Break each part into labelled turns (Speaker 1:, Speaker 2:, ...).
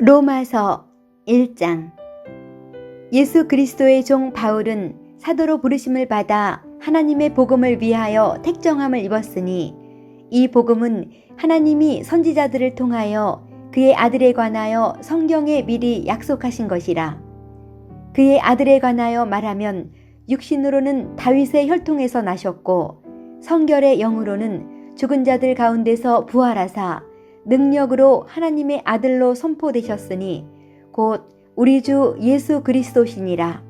Speaker 1: 로마서 1장. 예수 그리스도의 종 바울은 사도로 부르심을 받아 하나님의 복음을 위하여 택정함을 입었으니 이 복음은 하나님이 선지자들을 통하여 그의 아들에 관하여 성경에 미리 약속하신 것이라. 그의 아들에 관하여 말하면 육신으로는 다윗의 혈통에서 나셨고 성결의 영으로는 죽은 자들 가운데서 부활하사 능력으로 하나님의 아들로 선포되셨으니 곧 우리 주 예수 그리스도시니라.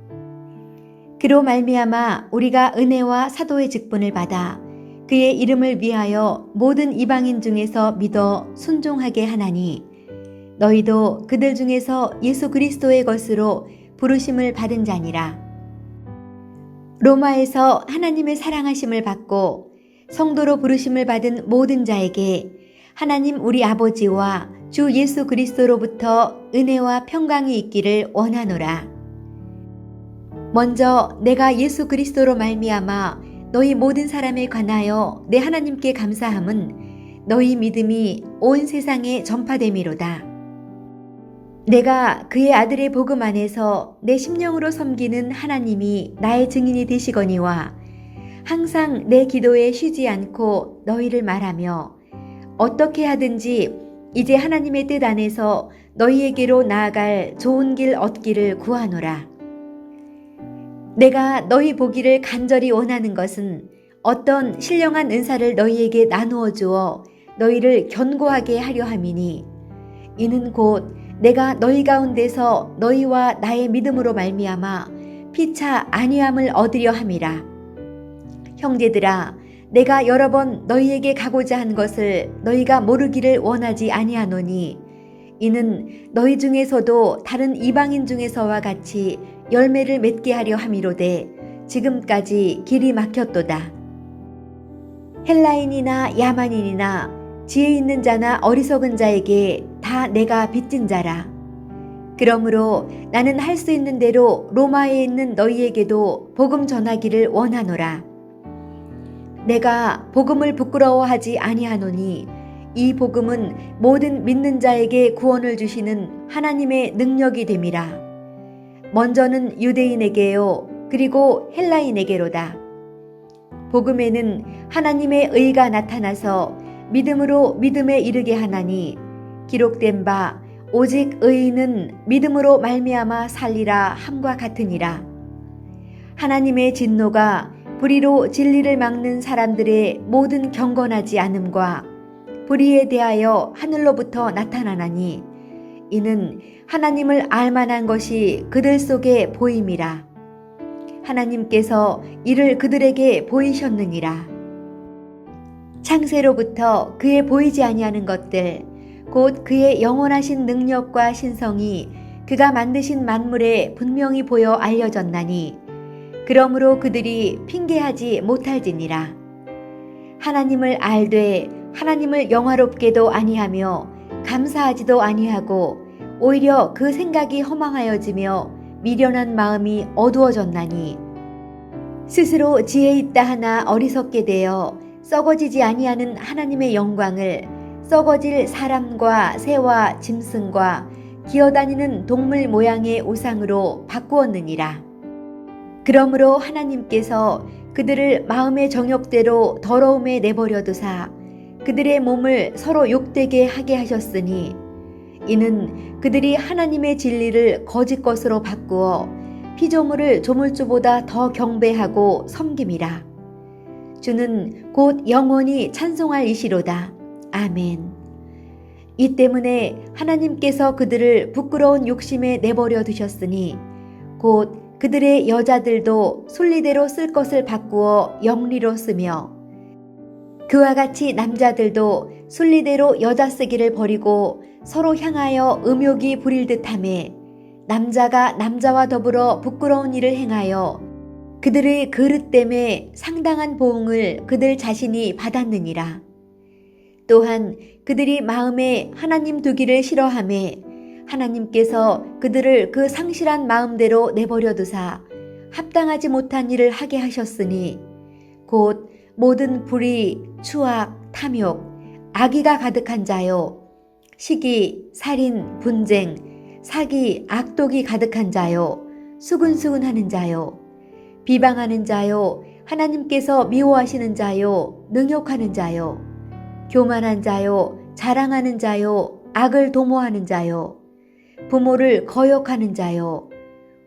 Speaker 1: 그로 말미암아 우리가 은혜와 사도의 직분을 받아 그의 이름을 위하여 모든 이방인 중에서 믿어 순종하게 하나니 너희도 그들 중에서 예수 그리스도의 것으로 부르심을 받은 자니라. 로마에서 하나님의 사랑하심을 받고 성도로 부르심을 받은 모든 자에게 하나님 우리 아버지와 주 예수 그리스도로부터 은혜와 평강이 있기를 원하노라. 먼저 내가 예수 그리스도로 말미암아 너희 모든 사람에 관하여 내 하나님께 감사함은 너희 믿음이 온 세상에 전파됨이로다. 내가 그의 아들의 복음 안에서 내 심령으로 섬기는 하나님이 나의 증인이 되시거니와 항상 내 기도에 쉬지 않고 너희를 말하며 어떻게 하든지 이제 하나님의 뜻 안에서 너희에게로 나아갈 좋은 길 얻기를 구하노라. 내가 너희 보기를 간절히 원하는 것은 어떤 신령한 은사를 너희에게 나누어 주어 너희를 견고하게 하려 함이니 이는 곧 내가 너희 가운데서 너희와 나의 믿음으로 말미암아 피차 안위함을 얻으려 함이라. 형제들아, 내가 여러 번 너희에게 가고자 한 것을 너희가 모르기를 원하지 아니하노니 이는 너희 중에서도 다른 이방인 중에서와 같이 열매를 맺게 하려 함이로되 지금까지 길이 막혔도다. 헬라인이나 야만인이나 지혜 있는 자나 어리석은 자에게 다 내가 빚진 자라. 그러므로 나는 할 수 있는 대로 로마에 있는 너희에게도 복음 전하기를 원하노라. 내가 복음을 부끄러워하지 아니하노니 이 복음은 모든 믿는 자에게 구원을 주시는 하나님의 능력이 됨이라. 먼저는 유대인에게요 그리고 헬라인에게로다. 복음에는 하나님의 의가 나타나서 믿음으로 믿음에 이르게 하나니 기록된 바 오직 의인은 믿음으로 말미암아 살리라 함과 같으니라. 하나님의 진노가 불의로 진리를 막는 사람들의 모든 경건하지 않음과 불의에 대하여 하늘로부터 나타나나니 이는 하나님을 알만한 것이 그들 속에 보임이라. 하나님께서 이를 그들에게 보이셨느니라. 창세로부터 그의 보이지 아니하는 것들 곧 그의 영원하신 능력과 신성이 그가 만드신 만물에 분명히 보여 알려졌나니 그러므로 그들이 핑계하지 못할지니라. 하나님을 알되 하나님을 영화롭게도 아니하며 감사하지도 아니하고 오히려 그 생각이 허망하여지며 미련한 마음이 어두워졌나니 스스로 지혜 있다 하나 어리석게 되어 썩어지지 아니하는 하나님의 영광을 썩어질 사람과 새와 짐승과 기어다니는 동물 모양의 우상으로 바꾸었느니라. 그러므로 하나님께서 그들을 마음의 정욕대로 더러움에 내버려 두사 그들의 몸을 서로 욕되게 하게 하셨으니 이는 그들이 하나님의 진리를 거짓 것으로 바꾸어 피조물을 조물주보다 더 경배하고 섬김이라. 주는 곧 영원히 찬송할 이시로다. 아멘. 이 때문에 하나님께서 그들을 부끄러운 욕심에 내버려 두셨으니 곧 그들의 여자들도 순리대로 쓸 것을 바꾸어 영리로 쓰며 그와 같이 남자들도 순리대로 여자 쓰기를 버리고 서로 향하여 음욕이 부릴 듯하며 남자가 남자와 더불어 부끄러운 일을 행하여 그들의 그릇 때문에 상당한 보응을 그들 자신이 받았느니라. 또한 그들이 마음에 하나님 두기를 싫어하며 하나님께서 그들을 그 상실한 마음대로 내버려 두사 합당하지 못한 일을 하게 하셨으니 곧 모든 불의, 추악, 탐욕, 악의가 가득한 자요 시기, 살인, 분쟁, 사기, 악독이 가득한 자요, 수근수근하는 자요, 비방하는 자요, 하나님께서 미워하시는 자요, 능욕하는 자요, 교만한 자요, 자랑하는 자요, 악을 도모하는 자요, 부모를 거역하는 자요,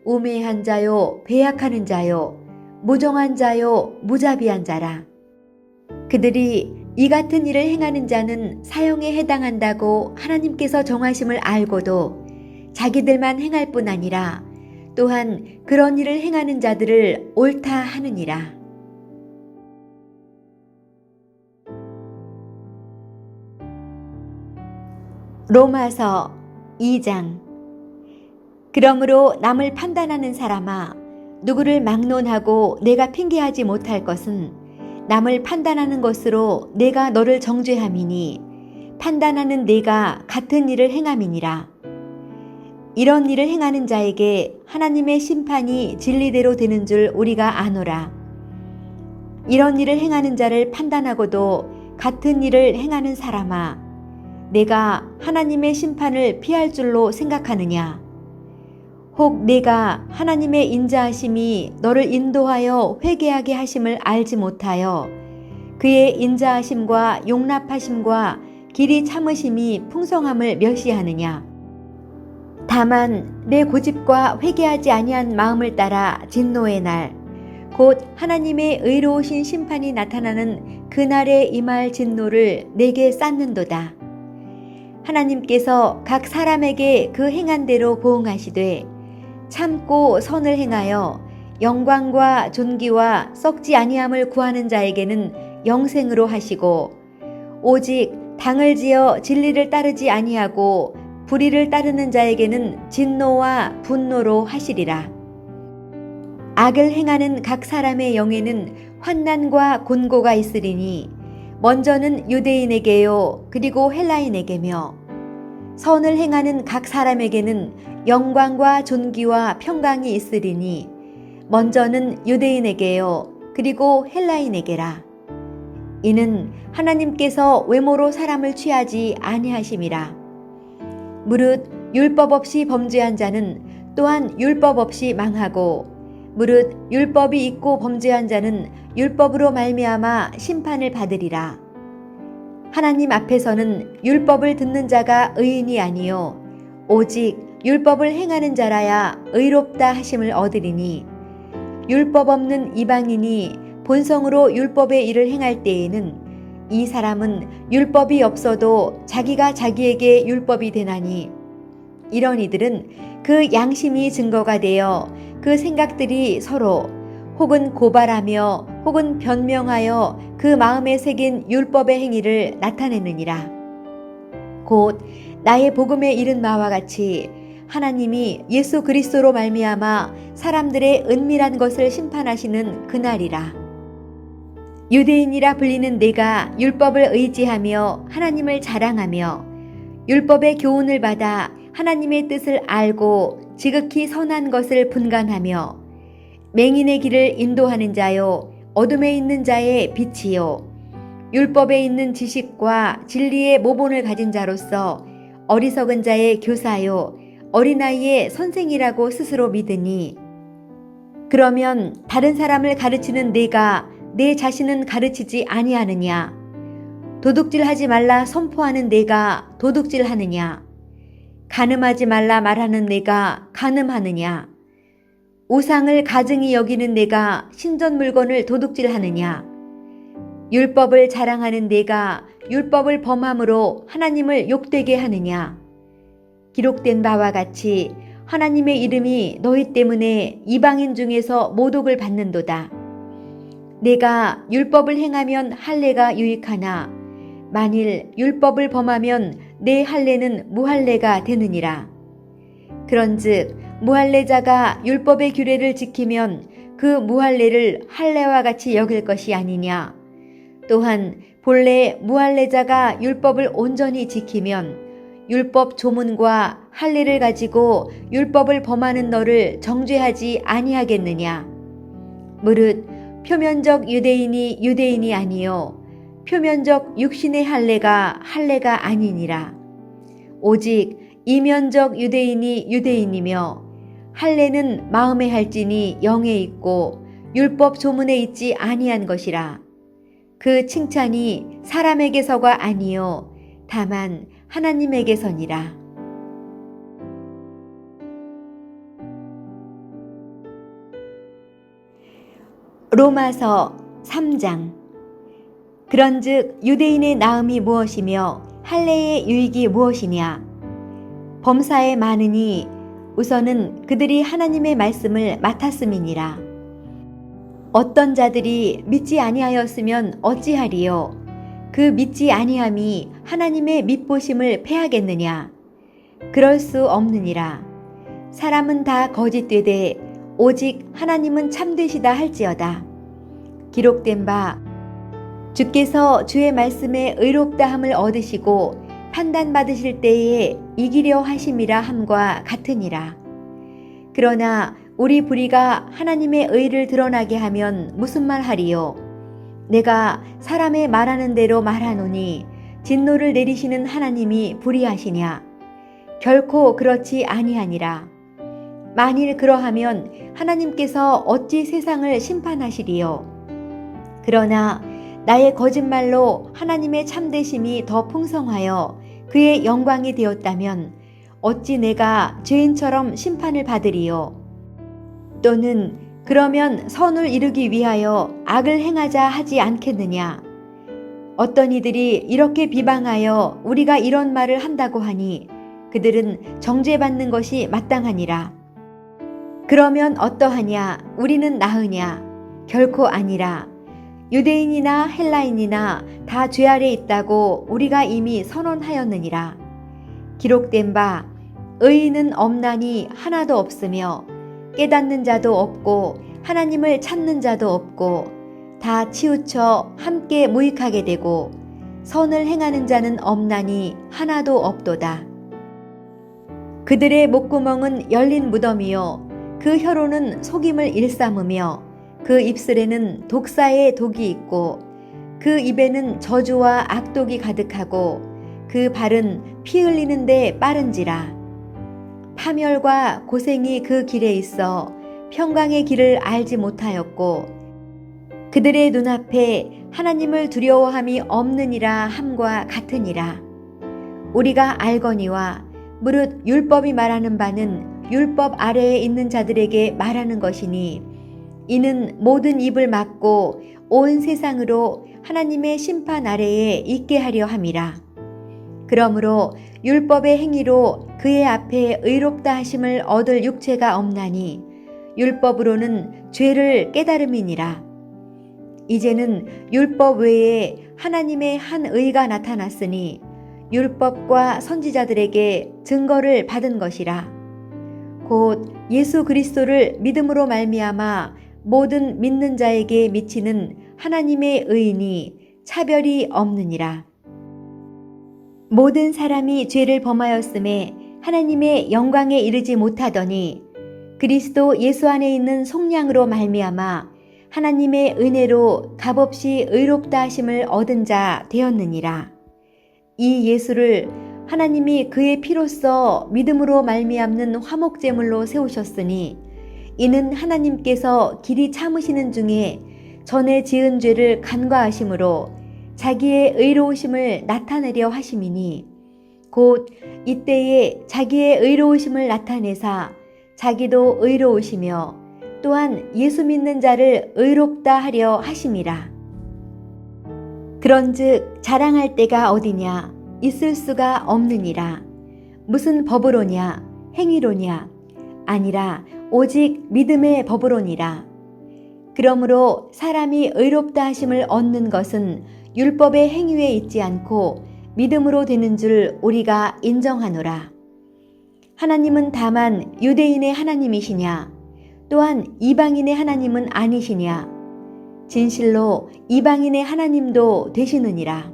Speaker 1: 우매한 자요, 배약하는 자요, 무정한 자요, 무자비한 자라. 그들이 이 같은 일을 행하는 자는 사형에 해당한다고 하나님께서 정하심을 알고도 자기들만 행할 뿐 아니라 또한 그런 일을 행하는 자들을 옳다 하느니라. 로마서 2장. 그러므로 남을 판단하는 사람아, 누구를 막론하고 내가 핑계하지 못할 것은 남을 판단하는 것으로 내가 너를 정죄함이니 판단하는 내가 같은 일을 행함이니라. 이런 일을 행하는 자에게 하나님의 심판이 진리대로 되는 줄 우리가 아노라. 이런 일을 행하는 자를 판단하고도 같은 일을 행하는 사람아, 내가 하나님의 심판을 피할 줄로 생각하느냐? 혹 내가 하나님의 인자하심이 너를 인도하여 회개하게 하심을 알지 못하여 그의 인자하심과 용납하심과 길이 참으심이 풍성함을 멸시하느냐? 다만 내 고집과 회개하지 아니한 마음을 따라 진노의 날, 곧 하나님의 의로우신 심판이 나타나는 그날에 임할 진노를 내게 쌓는도다. 하나님께서 각 사람에게 그 행한 대로 보응하시되 참고 선을 행하여 영광과 존귀와 썩지 아니함을 구하는 자에게는 영생으로 하시고, 오직 당을 지어 진리를 따르지 아니하고 불의를 따르는 자에게는 진노와 분노로 하시리라. 악을 행하는 각 사람의 영에는 환난과 곤고가 있으리니 먼저는 유대인에게요, 그리고 헬라인에게며, 선을 행하는 각 사람에게는 영광과 존귀와 평강이 있으리니 먼저는 유대인에게요, 그리고 헬라인에게라. 이는 하나님께서 외모로 사람을 취하지 아니하심이라. 무릇 율법 없이 범죄한 자는 또한 율법 없이 망하고, 무릇 율법이 있고 범죄한 자는 율법으로 말미암아 심판을 받으리라. 하나님 앞에서는 율법을 듣는 자가 의인이 아니요 오직 율법을 행하는 자라야 의롭다 하심을 얻으리니, 율법 없는 이방인이 본성으로 율법의 일을 행할 때에는 이 사람은 율법이 없어도 자기가 자기에게 율법이 되나니, 이런 이들은 그 양심이 증거가 되어 그 생각들이 서로 혹은 고발하며 혹은 변명하여 그 마음에 새긴 율법의 행위를 나타내느니라. 곧 나의 복음에 이른 바와 같이 하나님이 예수 그리스도로 말미암아 사람들의 은밀한 것을 심판하시는 그날이라. 유대인이라 불리는 내가 율법을 의지하며 하나님을 자랑하며 율법의 교훈을 받아 하나님의 뜻을 알고 지극히 선한 것을 분간하며 맹인의 길을 인도하는 자요, 어둠에 있는 자의 빛이요, 율법에 있는 지식과 진리의 모본을 가진 자로서 어리석은 자의 교사요, 어린아이의 선생이라고 스스로 믿으니, 그러면 다른 사람을 가르치는 내가 내 자신은 가르치지 아니하느냐? 도둑질하지 말라 선포하는 내가 도둑질하느냐? 간음하지 말라 말하는 내가 간음하느냐? 우상을 가증히 여기는 내가 신전 물건을 도둑질하느냐? 율법을 자랑하는 내가 율법을 범함으로 하나님을 욕되게 하느냐? 기록된 바와 같이 하나님의 이름이 너희 때문에 이방인 중에서 모독을 받는도다. 내가 율법을 행하면 할례가 유익하나 만일 율법을 범하면 내 할례는 무할례가 되느니라. 그런즉 무할례자가 율법의 규례를 지키면 그 무할례를 할례와 같이 여길 것이 아니냐. 또한 본래 무할례자가 율법을 온전히 지키면 율법 조문과 할례를 가지고 율법을 범하는 너를 정죄하지 아니하겠느냐. 무릇 표면적 유대인이 유대인이 아니요 표면적 육신의 할례가 할례가 아니니라. 오직 이면적 유대인이 유대인이며 할례는 마음에 할지니 영에 있고 율법 조문에 있지 아니한 것이라. 그 칭찬이 사람에게서가 아니요 다만 하나님에게서니라. 로마서 3장. 그런즉 유대인의 나음이 무엇이며 할례의 유익이 무엇이냐? 범사에 많으니 우선은 그들이 하나님의 말씀을 맡았음이니라. 어떤 자들이 믿지 아니하였으면 어찌하리요? 그 믿지 아니함이 하나님의 믿보심을 패하겠느냐? 그럴 수 없느니라. 사람은 다 거짓되되 오직 하나님은 참되시다 할지어다. 기록된 바 주께서 주의 말씀에 의롭다함을 얻으시고 판단받으실 때에 이기려 하심이라 함과 같으니라. 그러나 우리 불의가 하나님의 의를 드러나게 하면 무슨 말 하리요? 내가 사람의 말하는 대로 말하노니 진노를 내리시는 하나님이 불의하시냐? 결코 그렇지 아니하니라. 만일 그러하면 하나님께서 어찌 세상을 심판하시리요? 그러나 나의 거짓말로 하나님의 참되심이 더 풍성하여 그의 영광이 되었다면 어찌 내가 죄인처럼 심판을 받으리요? 또는 그러면 선을 이루기 위하여 악을 행하자 하지 않겠느냐? 어떤 이들이 이렇게 비방하여 우리가 이런 말을 한다고 하니 그들은 정죄받는 것이 마땅하니라. 그러면 어떠하냐? 우리는 나으냐? 결코 아니라. 유대인이나 헬라인이나 다 죄 아래 있다고 우리가 이미 선언하였느니라. 기록된 바 의인은 없나니 하나도 없으며 깨닫는 자도 없고 하나님을 찾는 자도 없고 다 치우쳐 함께 무익하게 되고 선을 행하는 자는 없나니 하나도 없도다. 그들의 목구멍은 열린 무덤이요 그 혀로는 속임을 일삼으며 그 입술에는 독사의 독이 있고 그 입에는 저주와 악독이 가득하고 그 발은 피 흘리는데 빠른지라. 파멸과 고생이 그 길에 있어 평강의 길을 알지 못하였고 그들의 눈앞에 하나님을 두려워함이 없느니라 함과 같으니라. 우리가 알거니와 무릇 율법이 말하는 바는 율법 아래에 있는 자들에게 말하는 것이니 이는 모든 입을 막고 온 세상으로 하나님의 심판 아래에 있게 하려 함이라. 그러므로 율법의 행위로 그의 앞에 의롭다 하심을 얻을 육체가 없나니 율법으로는 죄를 깨달음이니라. 이제는 율법 외에 하나님의 한 의가 나타났으니 율법과 선지자들에게 증거를 받은 것이라. 곧 예수 그리스도를 믿음으로 말미암아 모든 믿는 자에게 미치는 하나님의 의인이 차별이 없느니라. 모든 사람이 죄를 범하였음에 하나님의 영광에 이르지 못하더니 그리스도 예수 안에 있는 속량으로 말미암아 하나님의 은혜로 값없이 의롭다 하심을 얻은 자 되었느니라. 이 예수를 하나님이 그의 피로써 믿음으로 말미암는 화목제물로 세우셨으니 이는 하나님께서 길이 참으시는 중에 전에 지은 죄를 간과하심으로 자기의 의로우심을 나타내려 하심이니 곧 이때에 자기의 의로우심을 나타내사 자기도 의로우시며 또한 예수 믿는 자를 의롭다 하려 하심이라. 그런즉 자랑할 때가 어디냐? 있을 수가 없느니라. 무슨 법으로냐? 행위로냐? 아니라 오직 믿음의 법으로니라. 그러므로 사람이 의롭다 하심을 얻는 것은 율법의 행위에 있지 않고 믿음으로 되는 줄 우리가 인정하노라. 하나님은 다만 유대인의 하나님이시냐? 또한 이방인의 하나님은 아니시냐? 진실로 이방인의 하나님도 되시느니라.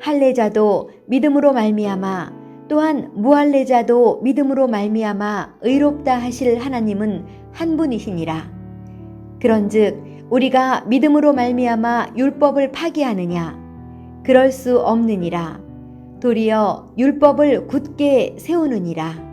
Speaker 1: 할례자도 믿음으로 말미암아 또한 무할례자도 믿음으로 말미암아 의롭다 하실 하나님은 한 분이시니라. 그런즉 우리가 믿음으로 말미암아 율법을 파기하느냐? 그럴 수 없느니라. 도리어 율법을 굳게 세우느니라.